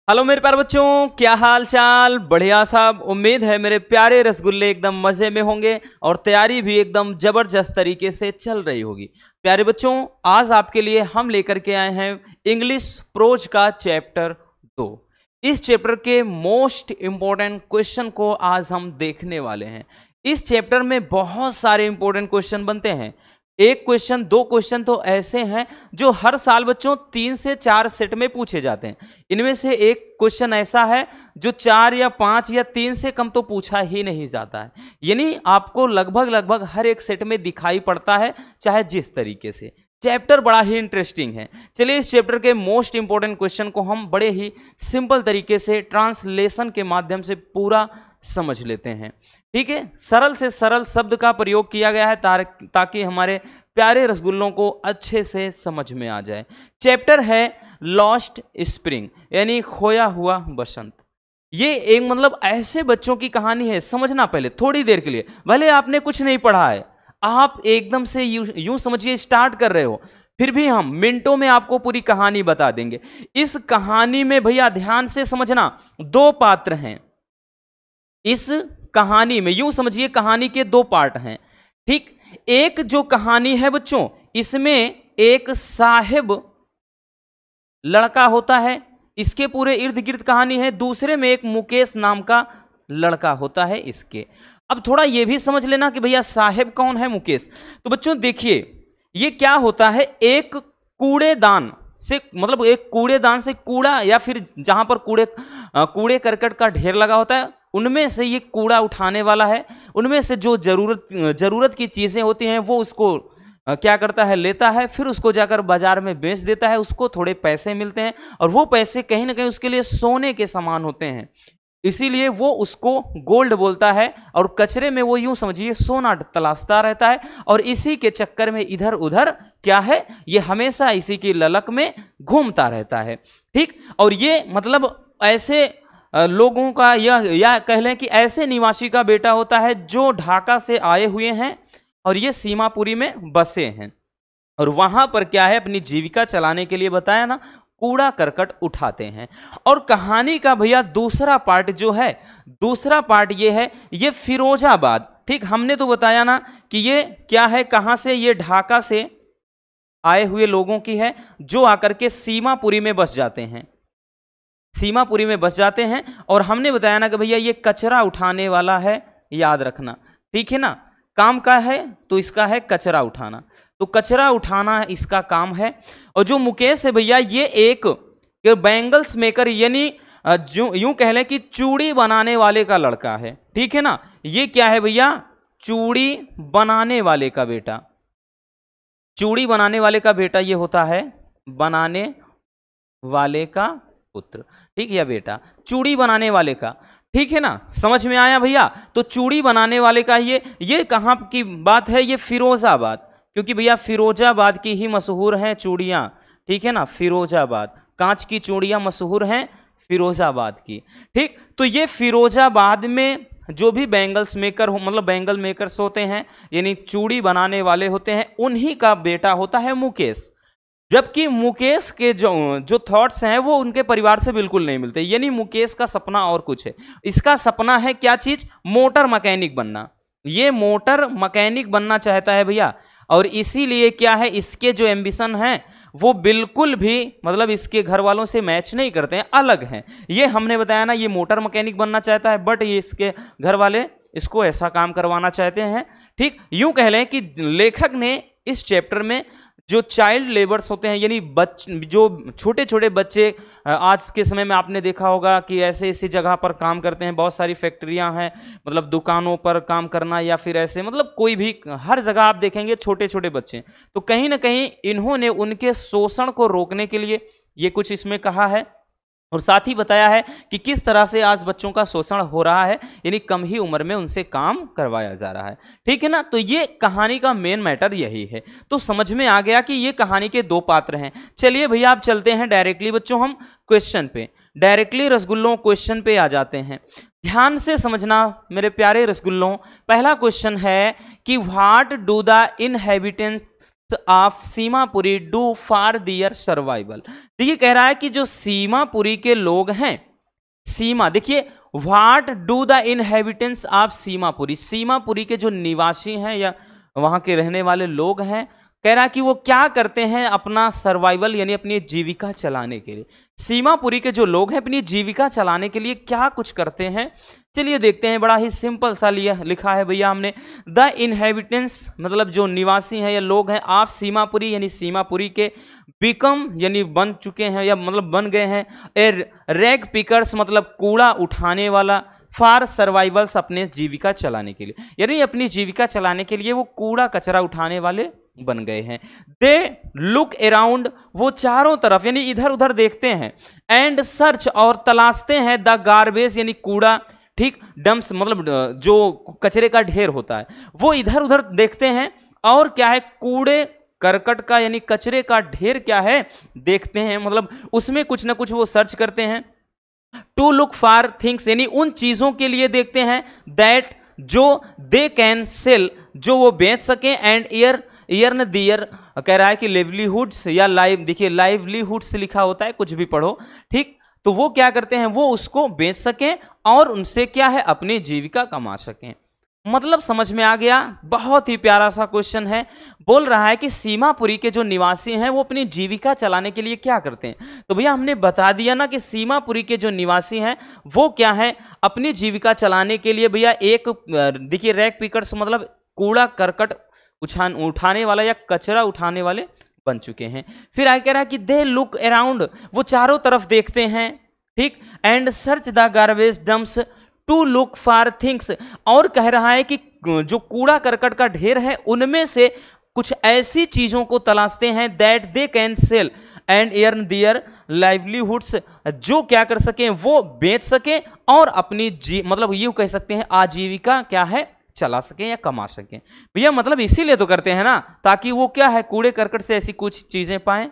Hello मेरे प्यारे बच्चों, क्या हाल चाल। बढ़िया साहब। उम्मीद है मेरे प्यारे रसगुल्ले एकदम मज़े में होंगे और तैयारी भी एकदम ज़बरदस्त तरीके से चल रही होगी। प्यारे बच्चों, आज आपके लिए हम लेकर के आए हैं इंग्लिश प्रोज का चैप्टर 2। इस चैप्टर के मोस्ट इम्पोर्टेंट क्वेश्चन को आज हम देखने वाले हैं। इस चैप्टर में बहुत सारे इंपॉर्टेंट क्वेश्चन बनते हैं। एक क्वेश्चन, दो क्वेश्चन तो ऐसे हैं जो हर साल बच्चों 3 से 4 सेट में पूछे जाते हैं। इनमें से एक क्वेश्चन ऐसा है जो 4 या 5 या 3 से कम तो पूछा ही नहीं जाता है, यानी आपको लगभग हर एक सेट में दिखाई पड़ता है, चाहे जिस तरीके से। चैप्टर बड़ा ही इंटरेस्टिंग है। चलिए इस चैप्टर के मोस्ट इंपॉर्टेंट क्वेश्चन को हम बड़े ही सिंपल तरीके से ट्रांसलेशन के माध्यम से पूरा समझ लेते हैं। ठीक है, सरल से सरल शब्द का प्रयोग किया गया है ताकि हमारे प्यारे रसगुल्लों को अच्छे से समझ में आ जाए। चैप्टर है लॉस्ट स्प्रिंग, यानी खोया हुआ बसंत। ये एक मतलब ऐसे बच्चों की कहानी है, समझना पहले थोड़ी देर के लिए, भले आपने कुछ नहीं पढ़ा है, आप एकदम से यूं समझिए स्टार्ट कर रहे हो, फिर भी हम मिनटों में आपको पूरी कहानी बता देंगे। इस कहानी में भैया ध्यान से समझना, 2 पात्र हैं। इस कहानी में यूं समझिए कहानी के 2 पार्ट हैं। ठीक, एक जो कहानी है बच्चों, इसमें एक साहिब लड़का होता है, इसके पूरे इर्द गिर्द कहानी है। दूसरे में एक मुकेश नाम का लड़का होता है इसके। अब थोड़ा यह भी समझ लेना कि भैया साहिब कौन है, मुकेश। तो बच्चों देखिए, ये क्या होता है, एक कूड़ेदान से, मतलब एक कूड़ेदान से कूड़ा या फिर जहां पर कूड़े करकट का ढेर लगा होता है, उनमें से ये कूड़ा उठाने वाला है। उनमें से जो जरूरत की चीजें होती हैं वो उसको क्या करता है, लेता है, फिर उसको जाकर बाजार में बेच देता है, उसको थोड़े पैसे मिलते हैं और वो पैसे कहीं ना कहीं उसके लिए सोने के समान होते हैं, इसीलिए वो उसको गोल्ड बोलता है। और कचरे में वो यूं समझिए सोना तलाशता रहता है और इसी के चक्कर में इधर उधर क्या है, ये हमेशा इसी की ललक में घूमता रहता है। ठीक, और ये मतलब ऐसे लोगों का या कह लें कि ऐसे निवासी का बेटा होता है जो ढाका से आए हुए हैं और ये सीमापुरी में बसे हैं और वहां पर क्या है, अपनी जीविका चलाने के लिए बताया ना, कूड़ा करकट उठाते हैं। और कहानी का भैया दूसरा पार्ट जो है, दूसरा पार्ट ये है, ये फिरोजाबाद। ठीक, हमने तो बताया ना कि ये क्या है, कहां से, ये ढाका से आए हुए लोगों की है जो आकर के सीमापुरी में बस जाते हैं, सीमापुरी में बस जाते हैं। और हमने बताया ना कि भैया ये कचरा उठाने वाला है, याद रखना, ठीक है ना, काम का है तो इसका है कचरा उठाना, तो कचरा उठाना इसका काम है। और जो मुकेश है भैया, ये एक बैंगल्स मेकर, यानी जो यूं कह लें कि चूड़ी बनाने वाले का लड़का है। ठीक है ना, ये क्या है भैया, चूड़ी बनाने वाले का बेटा। चूड़ी बनाने वाले का बेटा ये होता है बनाने वाले का पुत्र, ठीक, या बेटा चूड़ी बनाने वाले का। ठीक है ना, समझ में आया भैया। तो चूड़ी बनाने वाले का ये कहां की बात है, ये फिरोजाबाद, क्योंकि भैया फिरोजाबाद की ही मशहूर हैं चूड़ियां। ठीक है ना, फिरोजाबाद, कांच की चूड़ियां मशहूर हैं फिरोजाबाद की। ठीक, तो ये फिरोजाबाद में जो भी बैंगल्स मेकर हो, मतलब बैंगल मेकर्स होते हैं, यानी चूड़ी बनाने वाले होते हैं, उन्हीं का बेटा होता है मुकेश। जबकि मुकेश के जो थॉट्स हैं वो उनके परिवार से बिल्कुल नहीं मिलते, यानी मुकेश का सपना और कुछ है। इसका सपना है क्या चीज, मोटर मैकेनिक बनना। ये मोटर मैकेनिक बनना चाहता है भैया, और इसीलिए क्या है, इसके जो एम्बिशन हैं वो बिल्कुल भी मतलब इसके घर वालों से मैच नहीं करते हैं, अलग हैं। ये हमने बताया ना, ये मोटर मैकेनिक बनना चाहता है, बट ये इसके घर वाले इसको ऐसा काम करवाना चाहते हैं। ठीक, यूं कह लें कि लेखक ने इस चैप्टर में जो चाइल्ड लेबर्स होते हैं, यानी जो छोटे छोटे बच्चे, आज के समय में आपने देखा होगा कि ऐसे ऐसी जगह पर काम करते हैं, बहुत सारी फैक्ट्रियां हैं, मतलब दुकानों पर काम करना या फिर ऐसे, मतलब कोई भी, हर जगह आप देखेंगे छोटे छोटे बच्चे। तो कहीं ना कहीं इन्होंने उनके शोषण को रोकने के लिए ये कुछ इसमें कहा है, और साथ ही बताया है कि किस तरह से आज बच्चों का शोषण हो रहा है, यानी कम ही उम्र में उनसे काम करवाया जा रहा है। ठीक है ना, तो ये कहानी का मेन मैटर यही है। तो समझ में आ गया कि ये कहानी के 2 पात्र हैं। चलिए भैया आप चलते हैं डायरेक्टली बच्चों हम क्वेश्चन पे, डायरेक्टली रसगुल्लों क्वेश्चन पे आ जाते हैं। ध्यान से समझना मेरे प्यारे रसगुल्लों। पहला क्वेश्चन है कि what do the inhabitants of Seemapuri do for their survival. देखिए कह रहा है कि जो सीमापुरी के लोग हैं, सीमा देखिए what do the inhabitants of Seemapuri, Seemapuri के जो निवासी हैं या वहां के रहने वाले लोग हैं, कह रहा है कि वो क्या करते हैं अपना सर्वाइवल यानी अपनी जीविका चलाने के लिए। सीमापुरी के जो लोग हैं अपनी जीविका चलाने के लिए क्या कुछ करते हैं, चलिए देखते हैं। बड़ा ही सिंपल सा लिखा है भैया हमने, द इनहेबिटेंट्स मतलब जो निवासी हैं या लोग हैं, आप सीमापुरी यानी सीमापुरी के, बिकम यानी बन चुके हैं या मतलब बन गए हैं, ए रैग पिकर्स मतलब कूड़ा उठाने वाला, फॉर सर्वाइवल्स अपने जीविका चलाने के लिए, यानी अपनी जीविका चलाने के लिए वो कूड़ा कचरा उठाने वाले बन गए हैं। दे लुक अराउंड, वो चारों तरफ यानी इधर उधर देखते हैं, एंड सर्च और तलाशते हैं, द गार्बेज यानी कूड़ा, ठीक, डंप्स मतलब जो कचरे का ढेर होता है वो इधर उधर देखते हैं, और क्या है कूड़े करकट का यानी कचरे का ढेर क्या है देखते हैं, मतलब उसमें कुछ ना कुछ वो सर्च करते हैं। टू लुक फॉर थिंग्स यानी उन चीजों के लिए देखते हैं, दैट जो दे कैन सेल जो वो बेच सके, एंड ईयर्न दियर कह रहा है कि लिवलीहुड्स या लाइव, देखिए लाइवलीहुड्स लिखा होता है कुछ भी पढ़ो, ठीक, तो वो क्या करते हैं वो उसको बेच सकें और उनसे क्या है अपनी जीविका कमा सकें। मतलब समझ में आ गया, बहुत ही प्यारा सा क्वेश्चन है। बोल रहा है कि सीमापुरी के जो निवासी हैं वो अपनी जीविका चलाने के लिए क्या करते हैं, तो भैया हमने बता दिया ना कि सीमापुरी के जो निवासी हैं वो क्या है अपनी जीविका चलाने के लिए भैया एक देखिए रैग पिकर्स मतलब कूड़ा करकट उठाने वाला या कचरा उठाने वाले बन चुके हैं। फिर आगे कह रहा है कि दे लुक अराउंड, वो चारों तरफ देखते हैं, ठीक, and search the garbage dumps to look for things, और कह रहा है कि जो कूड़ा करकट का ढेर है उनमें से कुछ ऐसी चीजों को तलाशते हैं, that they can sell and earn their livelihoods, जो क्या कर सकें वो बेच सकें और अपनी मतलब यूं कह सकते हैं आजीविका क्या है चला सकें या कमा सकें। भैया मतलब इसीलिए तो करते हैं ना, ताकि वो क्या है कूड़े करकट से ऐसी कुछ चीजें पाएं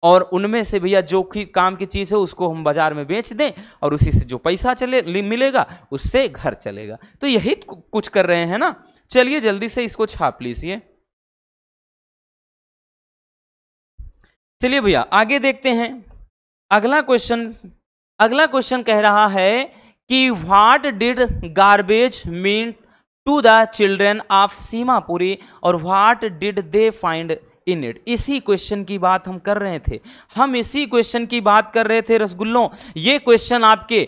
और उनमें से भैया जो काम की चीज है उसको हम बाजार में बेच दें और उसी से जो पैसा चले मिलेगा उससे घर चलेगा। तो यही कुछ कर रहे हैं ना। चलिए जल्दी से इसको छाप लीजिए। चलिए भैया आगे देखते हैं। अगला क्वेश्चन कह रहा है कि what did garbage mean to the children of Seemapuri और what did they find in it. इसी क्वेश्चन की बात हम कर रहे थे, रसगुल्लों। ये क्वेश्चन आपके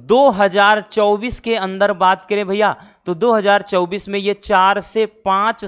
2024 के अंदर बात करें भैया तो 2024 में ये 4 से 5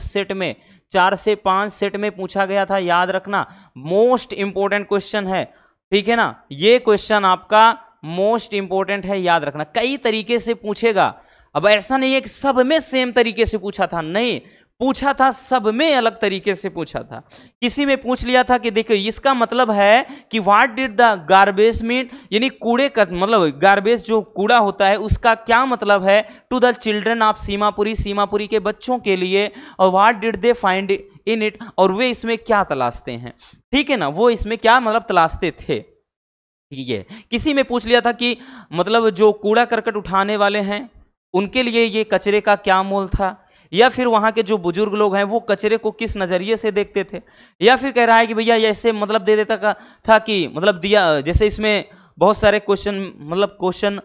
सेट में पूछा गया था, याद रखना। मोस्ट इंपॉर्टेंट क्वेश्चन है, ठीक है ना, ये क्वेश्चन आपका मोस्ट इंपॉर्टेंट है, याद रखना। कई तरीके से पूछेगा, अब ऐसा नहीं है कि सब में सेम तरीके से पूछा था, नहीं, पूछा था सब में अलग तरीके से पूछा था। किसी में पूछ लिया था कि देखो इसका मतलब है कि what did the garbage mean, यानी कूड़े का मतलब गार्बेज जो कूड़ा होता है उसका क्या मतलब है to the children of Seemapuri, Seemapuri के बच्चों के लिए, और what did they find in it, और वे इसमें क्या तलाशते हैं, ठीक है ना, वो इसमें क्या मतलब तलाशते थे। ठीक है, किसी में पूछ लिया था कि मतलब जो कूड़ा करकट उठाने वाले हैं उनके लिए ये कचरे का क्या मोल था, या फिर वहां के जो बुजुर्ग लोग हैं वो कचरे को किस नजरिए से देखते थे, या फिर कह रहा है कि भैया ऐसे मतलब दे देता था कि मतलब दिया, जैसे इसमें बहुत सारे क्वेश्चन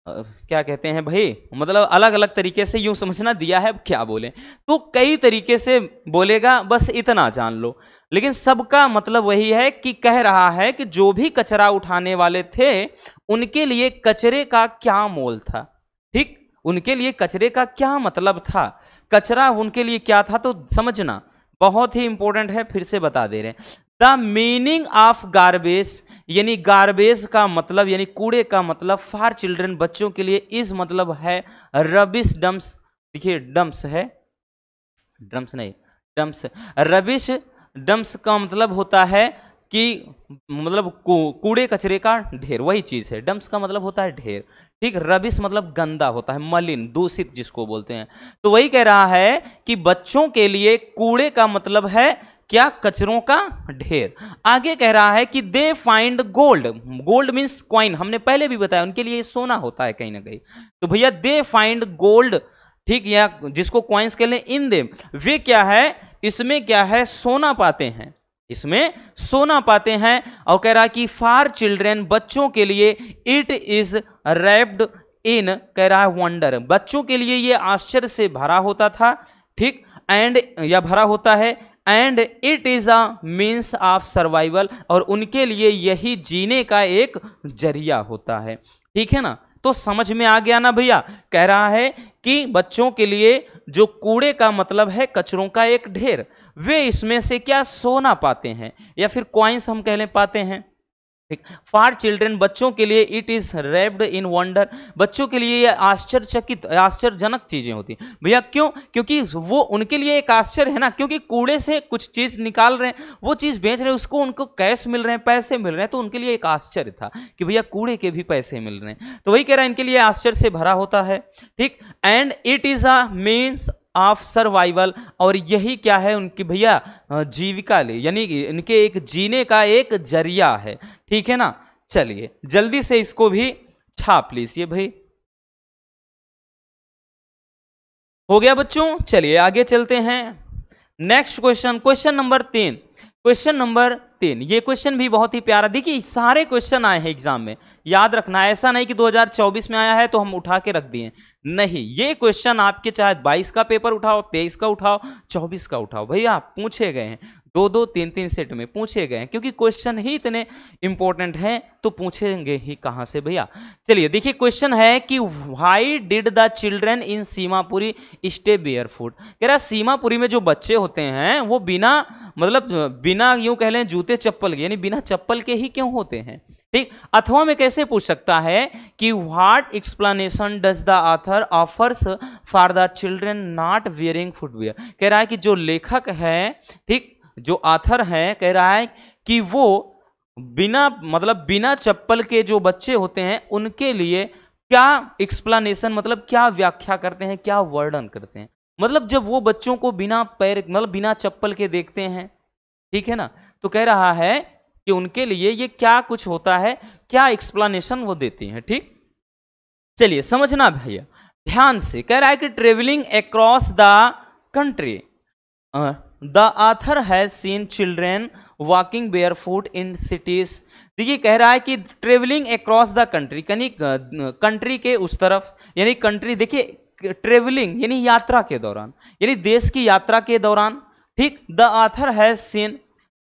क्या कहते हैं भाई, मतलब अलग अलग तरीके से यूं समझना दिया है, क्या बोले तो कई तरीके से बोलेगा, बस इतना जान लो। लेकिन सबका मतलब वही है कि कह रहा है कि जो भी कचरा उठाने वाले थे उनके लिए कचरे का क्या मोल था, ठीक, उनके लिए कचरे का क्या मतलब था, कचरा उनके लिए क्या था, तो समझना बहुत ही इंपॉर्टेंट है, फिर से बता दे रहे हैं। द मीनिंग ऑफ गार्बेज, यानी गार्बेज का मतलब यानी कूड़े का मतलब फॉर चिल्ड्रन बच्चों के लिए इज मतलब है रबिश डम्प्स, देखिए डम्प्स है, ड्रम्स नहीं डम्प्स, रबिश डम्प्स का मतलब होता है कि मतलब कूड़े कचरे का ढेर, वही चीज है, डम्प्स का मतलब होता है ढेर, ठीक, रबिश मतलब गंदा होता है, मलिन दूषित जिसको बोलते हैं। तो वही कह रहा है कि बच्चों के लिए कूड़े का मतलब है क्या, कचरों का ढेर। आगे कह रहा है कि they find gold, gold means coin, हमने पहले भी बताया उनके लिए सोना होता है कहीं ना कहीं, तो भैया दे फाइंड गोल्ड, ठीक, या जिसको कॉइन्स कह लें, इन देम, वे क्या है इसमें क्या है, सोना पाते हैं, इसमें सोना पाते हैं। और कह रहा कि फॉर चिल्ड्रेन, बच्चों के लिए, इट इज रैप्ड इन, कह रहा है वंडर, बच्चों के लिए ये आश्चर्य से भरा होता था, ठीक, एंड या भरा होता है, and it is a means of survival, और उनके लिए यही जीने का एक जरिया होता है, ठीक है ना। तो समझ में आ गया ना भैया, कह रहा है कि बच्चों के लिए जो कूड़े का मतलब है कचरों का एक ढेर, वे इसमें से क्या, सोना पाते हैं, या फिर कॉइन्स हम कह लें पाते हैं, ठीक। फॉर चिल्ड्रन, बच्चों के लिए, it is wrapped in wonder, बच्चों के लिए ये आश्चर्यचकित, आश्चर्यजनक चीजें होती हैं भैया। क्यों? क्योंकि वो उनके लिए एक आश्चर्य है ना, क्योंकि कूड़े से कुछ चीज निकाल रहे हैं, वो चीज बेच रहे हैं, उसको उनको कैश मिल रहे हैं, पैसे मिल रहे हैं, तो उनके लिए एक आश्चर्य था कि भैया कूड़े के भी पैसे मिल रहे हैं। तो वही कह रहा है इनके लिए आश्चर्य से भरा होता है, ठीक। And it is a means of survival, और यही क्या है, उनकी भैया जीविका ले, यानी इनके एक जीने का एक जरिया है, ठीक है ना। चलिए जल्दी से इसको भी छाप लीजिए भाई। हो गया बच्चों, चलिए आगे चलते हैं। Next question, question number 3, question number 3, ये क्वेश्चन भी बहुत ही प्यारा, देखिए सारे क्वेश्चन आए हैं एग्जाम में, याद रखना, ऐसा नहीं कि 2024 में आया है तो हम उठा के रख दिए, नहीं, ये क्वेश्चन आपके चाहे 22 का पेपर उठाओ, 23 का उठाओ, 24 का उठाओ, भैया पूछे गए हैं, 2-2, 3-3 सेट में पूछे गए हैं, क्योंकि क्वेश्चन ही इतने इंपॉर्टेंट हैं, तो पूछेंगे ही कहां से भैया। चलिए देखिए क्वेश्चन है कि why did the children in Seemapuri stay barefoot, कह रहा सीमापुरी में जो बच्चे होते हैं वो बिना, मतलब बिना यूं कह लें जूते चप्पल के, यानी बिना चप्पल के ही क्यों होते हैं, ठीक। अथवा में कैसे पूछ सकता है कि what explanation does the author offers for the children not wearing footwear, कह रहा है कि जो लेखक है, ठीक, जो ऑथर है, कह रहा है कि वो बिना, मतलब बिना चप्पल के जो बच्चे होते हैं उनके लिए क्या एक्सप्लेनेशन, मतलब क्या व्याख्या करते हैं, क्या वर्णन करते हैं, मतलब जब वो बच्चों को बिना पैर, मतलब बिना चप्पल के देखते हैं, ठीक है ना, तो कह रहा है कि उनके लिए ये क्या कुछ होता है, क्या एक्सप्लेनेशन वो देती हैं, ठीक। चलिए समझना भैया ध्यान से, कह रहा है कि travelling across the country the author has seen children walking barefoot in cities, देखिए कह रहा है कि ट्रेवलिंग अक्रॉस द कंट्री, यानी कंट्री के उस तरफ, यानी कंट्री, देखिए ट्रेवलिंग यानी यात्रा के दौरान, यानी देश की यात्रा के दौरान, ठीक। द ऑथर हैज सीन,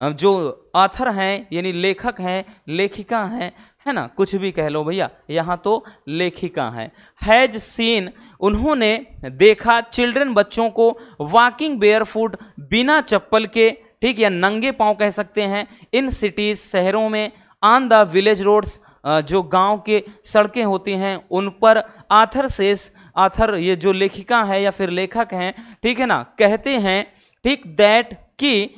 जो ऑथर हैं यानी लेखक हैं, लेखिका हैं, है ना, कुछ भी कह लो भैया, यहाँ तो लेखिका हैं, हैज सीन, उन्होंने देखा, चिल्ड्रन, बच्चों को, वॉकिंग बेयरफुट, बिना चप्पल के, ठीक, या नंगे पांव कह सकते हैं, इन सिटीज, शहरों में, ऑन द विलेज रोड्स, जो गांव के सड़कें होती हैं उन पर, ऑथर सेस, ऑथर ये जो लेखिका है या फिर लेखक हैं, ठीक है ना, कहते हैं, ठीक, दैट कि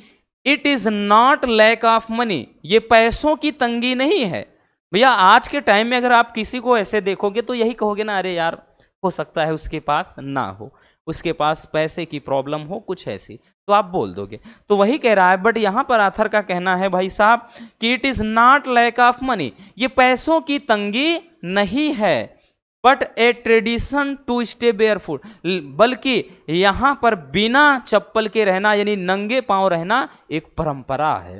it is not lack of money, ये पैसों की तंगी नहीं है भैया। आज के टाइम में अगर आप किसी को ऐसे देखोगे तो यही कहोगे ना, अरे यार हो सकता है उसके पास ना हो, उसके पास पैसे की प्रॉब्लम हो, कुछ ऐसी, तो आप बोल दोगे, तो वही कह रहा है। बट यहां पर ऑथर का कहना है भाई साहब कि it is not lack of money, ये पैसों की तंगी नहीं है, but a tradition to stay barefoot, बल्कि यहां पर बिना चप्पल के रहना, यानी नंगे पांव रहना एक परंपरा है,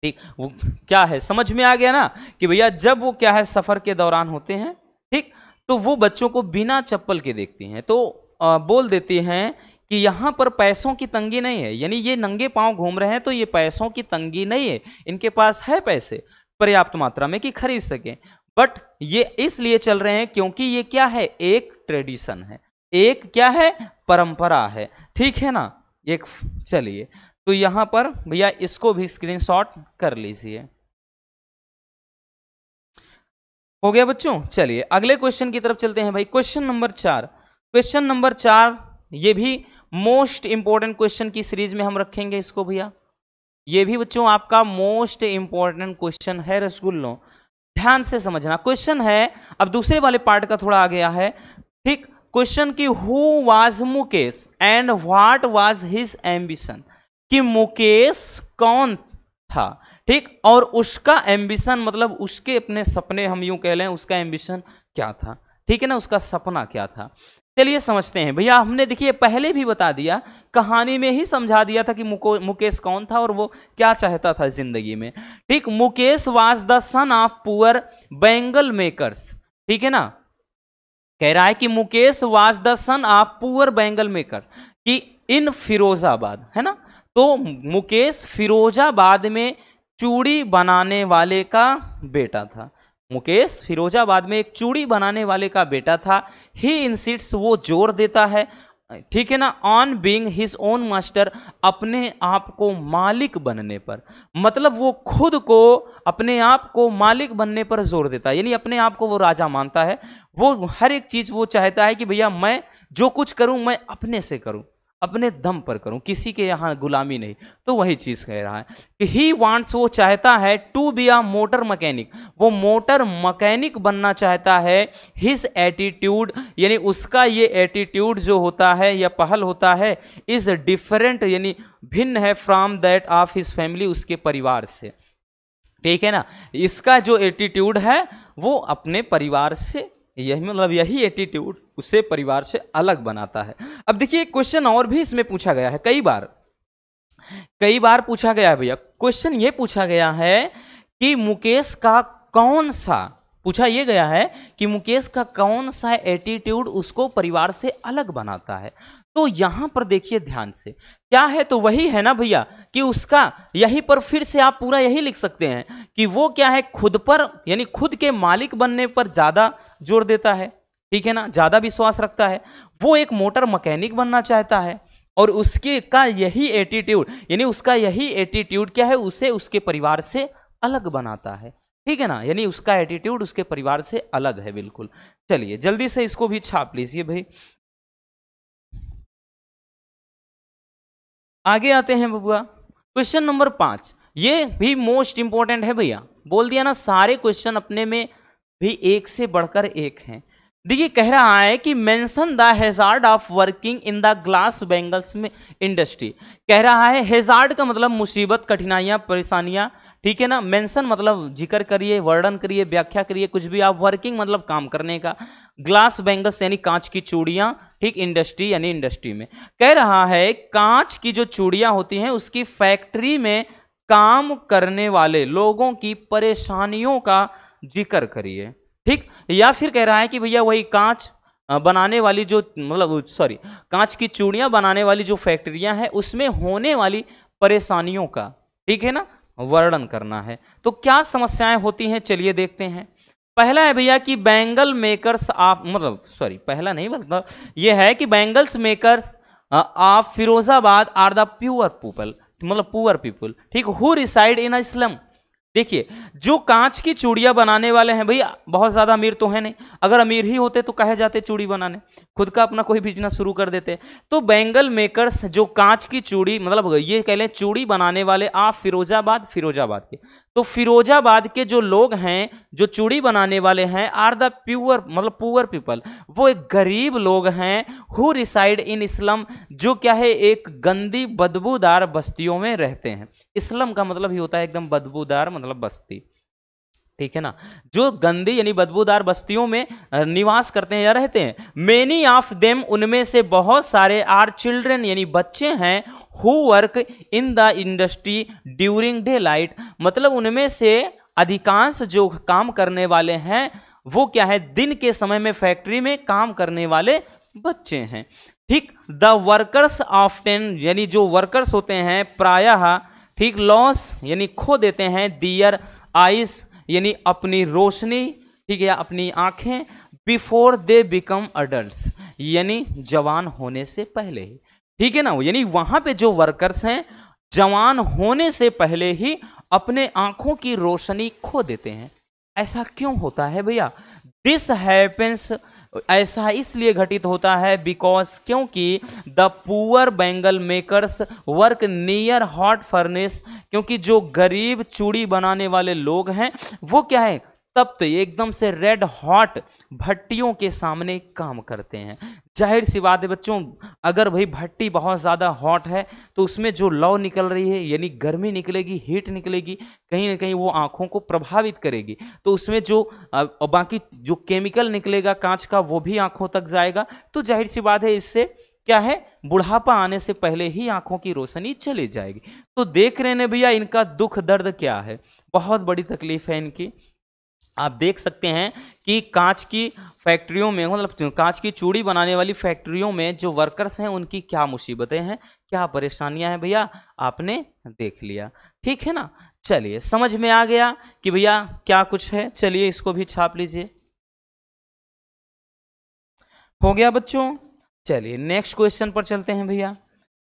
ठीक। वो क्या है, समझ में आ गया ना, कि भैया जब वो क्या है सफर के दौरान होते हैं, ठीक, तो वो बच्चों को बिना चप्पल के देखती हैं, तो बोल देती हैं कि यहां पर पैसों की तंगी नहीं है, यानी ये नंगे पांव घूम रहे हैं तो ये पैसों की तंगी नहीं है, इनके पास है पैसे पर्याप्त मात्रा में कि खरीद सकें, बट ये इसलिए चल रहे हैं क्योंकि ये क्या है, एक ट्रेडिशन है, एक क्या है, परंपरा है, ठीक है ना, एक। चलिए तो यहां पर भैया इसको भी स्क्रीनशॉट कर लीजिए। हो गया बच्चों, चलिए अगले क्वेश्चन की तरफ चलते हैं भाई। क्वेश्चन नंबर 4, क्वेश्चन नंबर 4 ये भी मोस्ट इंपॉर्टेंट क्वेश्चन की सीरीज में हम रखेंगे इसको भैया, ये भी बच्चों आपका मोस्ट इंपॉर्टेंट क्वेश्चन है रसगुल्लों, ध्यान से समझना। क्वेश्चन है, अब दूसरे वाले पार्ट का थोड़ा आ गया है, ठीक। क्वेश्चन की who was Mukesh and what was his ambition, कि मुकेश कौन था, ठीक, और उसका एम्बिशन, मतलब उसके अपने सपने हम यूं कह लें, उसका एम्बिशन क्या था, ठीक है ना, उसका सपना क्या था। चलिए समझते हैं भैया। हमने देखिए पहले भी बता दिया, कहानी में ही समझा दिया था कि मुकेश कौन था और वो क्या चाहता था जिंदगी में। ठीक, Mukesh was the son of poor bangle makers. ठीक है ना, कह रहा है कि Mukesh was the son of poor bangle maker, कि इन फिरोजाबाद, है ना, तो मुकेश फिरोजाबाद में चूड़ी बनाने वाले का बेटा था। मुकेश फिरोजाबाद में एक चूड़ी बनाने वाले का बेटा था। ही इंसिस्ट्स, वो जोर देता है, ठीक है ना, on being his own master, अपने आप को मालिक बनने पर। मतलब वो खुद को, अपने आप को मालिक बनने पर जोर देता है, यानी अपने आप को वो राजा मानता है। वो हर एक चीज वो चाहता है कि भैया मैं जो कुछ करूं मैं अपने से करूं, अपने दम पर करूं, किसी के यहां गुलामी नहीं। तो वही चीज कह रहा है कि ही वांट्स, वो चाहता है, to be a motor mechanic, वो मोटर मैकेनिक बनना चाहता है। हिज एटीट्यूड, यानी उसका ये एटीट्यूड जो होता है या पहल होता है, इज डिफरेंट, यानी भिन्न है, from that of his family, उसके परिवार से। ठीक है ना, इसका जो एटीट्यूड है वो अपने परिवार से, यही मतलब यही एटीट्यूड उसे परिवार से अलग बनाता है। अब देखिए क्वेश्चन और भी इसमें पूछा गया है, कई बार पूछा गया है भैया। क्वेश्चन ये पूछा गया है कि मुकेश का कौन सा, पूछा ये गया है कि मुकेश का कौन सा एटीट्यूड उसको परिवार से अलग बनाता है। तो यहां पर देखिए ध्यान से, क्या है, तो वही है ना भैया कि उसका, यहीं पर फिर से आप पूरा यही लिख सकते हैं कि वो क्या है, खुद पर, यानी खुद के मालिक बनने पर ज्यादा जोर देता है। ठीक है ना, ज्यादा विश्वास रखता है। वो एक मोटर मैकेनिक बनना चाहता है और उसके का यही एटीट्यूड, यानी उसका यही एटीट्यूड क्या है, उसे उसके परिवार से अलग बनाता है। ठीक है ना, यानी उसका एटीट्यूड उसके परिवार से अलग है बिल्कुल। चलिए जल्दी से इसको भी छाप लीजिए भाई। आगे आते हैं बबुआ, क्वेश्चन नंबर 5। ये भी मोस्ट इंपॉर्टेंट है भैया, बोल दिया ना, सारे क्वेश्चन अपने में भी एक से बढ़कर एक हैं। देखिए कह रहा है कि mention the hazard of working in the glass bangles में इंडस्ट्री। कह रहा है हैजार्ड का मतलब मुसीबत, कठिनाइयां, परेशानियां। ठीक है ना, मेंशन मतलब जिक्र करिए, वर्णन करिए, व्याख्या करिए, कुछ भी आप। वर्किंग मतलब काम करने का, ग्लास बैंगल्स यानी कांच की चूड़ियां, ठीक, इंडस्ट्री यानी इंडस्ट्री में। कह रहा है कांच की जो चूड़ियां होती हैं उसकी फैक्ट्री में काम करने वाले लोगों की परेशानियों का जिक्र करिए। ठीक, या फिर कह रहा है कि भैया वही कांच बनाने वाली जो, मतलब सॉरी, कांच की चूड़ियां बनाने वाली जो फैक्ट्रियां हैं उसमें होने वाली परेशानियों का, ठीक है ना, वर्णन करना है। तो क्या समस्याएं होती हैं, चलिए देखते हैं। पहला है भैया कि बैंगल मेकर्स ऑफ, मतलब सॉरी पहला नहीं, मतलब ये है कि bangles makers of Firozabad are the pure people, मतलब पुअर पीपल, ठीक, हु रिसाइड इन स्लम। देखिए जो कांच की चूड़ियां बनाने वाले हैं भैया, बहुत ज्यादा अमीर तो है नहीं, अगर अमीर ही होते तो कहे जाते चूड़ी बनाने, खुद का अपना कोई बिजनेस शुरू कर देते। तो बैंगल मेकर्स जो कांच की चूड़ी, मतलब ये कह लें चूड़ी बनाने वाले, आप फिरोजाबाद के, तो फिरोजाबाद के जो लोग हैं जो चूड़ी बनाने वाले हैं, आर द प्योर, मतलब पुअर पीपल, वो एक गरीब लोग हैं। हु रिसाइड इन इस्लम, जो क्या है, एक गंदी बदबूदार बस्तियों में रहते हैं। इस्लम का मतलब ही होता है एकदम बदबूदार, मतलब बस्ती, ठीक है ना, जो गंदी यानी बदबूदार बस्तियों में निवास करते हैं या रहते हैं। मेनी ऑफ देम, उनमें से बहुत सारे, आर चिल्ड्रन यानी बच्चे हैं, who work in the industry during day light, मतलब उनमें से अधिकांश जो काम करने वाले हैं वो क्या है, दिन के समय में फैक्ट्री में काम करने वाले बच्चे हैं। ठीक, द वर्कर्स ऑफ 10, यानी जो वर्कर्स होते हैं प्रायः, ठीक, लॉस यानी खो देते हैं, दियर आइस यानी अपनी रोशनी, ठीक है, अपनी आंखें, बिफोर दे बिकम अडल्ट्स यानी जवान होने से पहले ही, ठीक है ना, यानी वहां पे जो वर्कर्स हैं जवान होने से पहले ही अपने आंखों की रोशनी खो देते हैं। ऐसा क्यों होता है भैया? दिस हैपेंस, ऐसा इसलिए घटित होता है बिकॉज, क्योंकि the poor bangle makers work near hot furnace, क्योंकि जो गरीब चूड़ी बनाने वाले लोग हैं वो क्या है, तप्त एकदम से रेड हॉट भट्टियों के सामने काम करते हैं। जाहिर सी बात है बच्चों, अगर भाई भट्टी बहुत ज़्यादा हॉट है तो उसमें जो लौ निकल रही है यानी गर्मी निकलेगी, हीट निकलेगी, कहीं ना कहीं वो आँखों को प्रभावित करेगी। तो उसमें जो बाकी जो केमिकल निकलेगा कांच का वो भी आँखों तक जाएगा। तो जाहिर सी बात है इससे क्या है, बुढ़ापा आने से पहले ही आंखों की रोशनी चली जाएगी। तो देख रहे हैं भैया इनका दुख दर्द क्या है, बहुत बड़ी तकलीफ है इनकी। आप देख सकते हैं कि कांच की फैक्ट्रियों में, मतलब कांच की चूड़ी बनाने वाली फैक्ट्रियों में जो वर्कर्स हैं उनकी क्या मुसीबतें हैं, क्या परेशानियां हैं भैया, आपने देख लिया। ठीक है ना, चलिए समझ में आ गया कि भैया क्या कुछ है। चलिए इसको भी छाप लीजिए। हो गया बच्चों। चलिए नेक्स्ट क्वेश्चन पर चलते हैं भैया।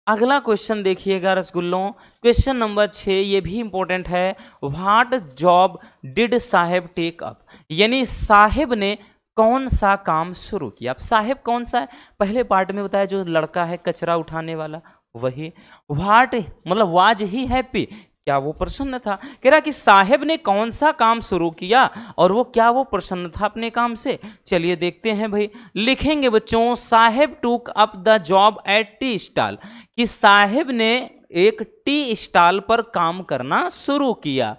अगला क्वेश्चन देखिएगा रसगुल्लों, क्वेश्चन नंबर 6, ये भी इंपॉर्टेंट है। What job did Saheb take up, यानी साहेब ने कौन सा काम शुरू किया। अब साहेब कौन सा है, पहले पार्ट में बताया जो लड़का है कचरा उठाने वाला वही। व्हाट मतलब वाज ही हैप्पी, क्या वो प्रसन्न था। कह रहा कि साहेब ने कौन सा काम शुरू किया और वो क्या वो प्रसन्न था अपने काम से। चलिए देखते हैं भाई, लिखेंगे बच्चों साहेब टूक up the job at tea stall, कि साहेब ने एक टी स्टॉल पर काम करना शुरू किया।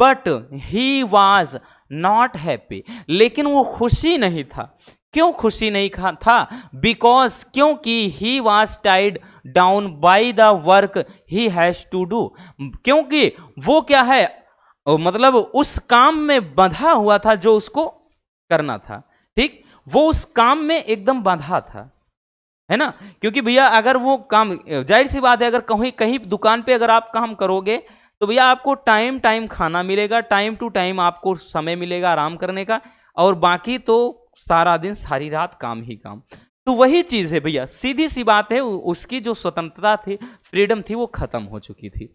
But he was not happy, लेकिन वो खुशी नहीं था। क्यों खुशी नहीं था, बिकॉज क्योंकि he was tied down by the work he has to do, क्योंकि वो क्या है, मतलब उस काम में बंधा हुआ था जो उसको करना था। ठीक, वो उस काम में एकदम बंधा था, है ना। क्योंकि भैया अगर वो काम, जाहिर सी बात है अगर कहीं कहीं दुकान पे अगर आप काम करोगे तो भैया आपको टाइम टाइम खाना मिलेगा, टाइम टू टाइम आपको समय मिलेगा आराम करने का, और बाकी तो सारा दिन सारी रात काम ही काम। तो वही चीज है भैया, सीधी सी बात है, उसकी जो स्वतंत्रता थी, फ्रीडम थी, वो खत्म हो चुकी थी।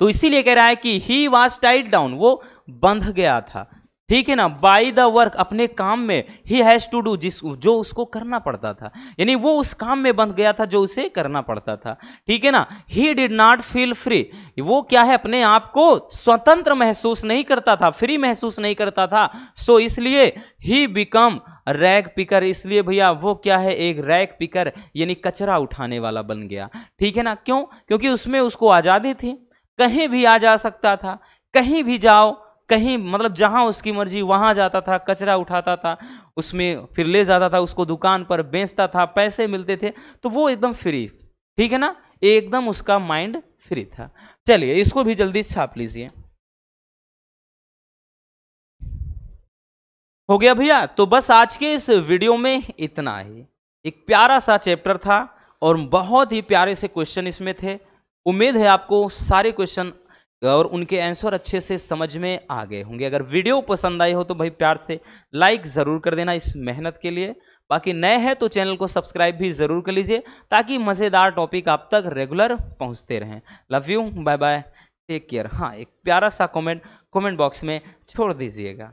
तो इसीलिए कह रहा है कि ही वॉज टाइड डाउन, वो बंध गया था। ठीक है ना, बाय द वर्क, अपने काम में, ही हैज टू डू, जो उसको करना पड़ता था, यानी वो उस काम में बंध गया था जो उसे करना पड़ता था। ठीक है ना, he did not feel free, वो क्या है, अपने आप को स्वतंत्र महसूस नहीं करता था, फ्री महसूस नहीं करता था। सो इसलिए ही बिकम रैग पिकर, इसलिए भैया वो क्या है, एक रैग पिकर यानी कचरा उठाने वाला बन गया। ठीक है ना, क्यों, क्योंकि उसमें उसको आजादी थी, कहीं भी आ जा सकता था, कहीं भी जाओ, कहीं मतलब जहां उसकी मर्जी वहां जाता था, कचरा उठाता था, उसमें फिर ले जाता था, उसको दुकान पर बेचता था, पैसे मिलते थे, तो वो एकदम फ्री। ठीक है ना, एकदम उसका माइंड फ्री था। चलिए इसको भी जल्दी छाप लीजिए। हो गया भैया। तो बस आज के इस वीडियो में इतना ही, एक प्यारा सा चैप्टर था और बहुत ही प्यारे से क्वेश्चन इसमें थे। उम्मीद है आपको सारे क्वेश्चन और उनके आंसर अच्छे से समझ में आ गए होंगे। अगर वीडियो पसंद आई हो तो भाई प्यार से लाइक ज़रूर कर देना इस मेहनत के लिए। बाकी नए हैं तो चैनल को सब्सक्राइब भी ज़रूर कर लीजिए ताकि मज़ेदार टॉपिक आप तक रेगुलर पहुंचते रहें। Love you, bye bye, take care. हाँ, एक प्यारा सा कमेंट बॉक्स में छोड़ दीजिएगा।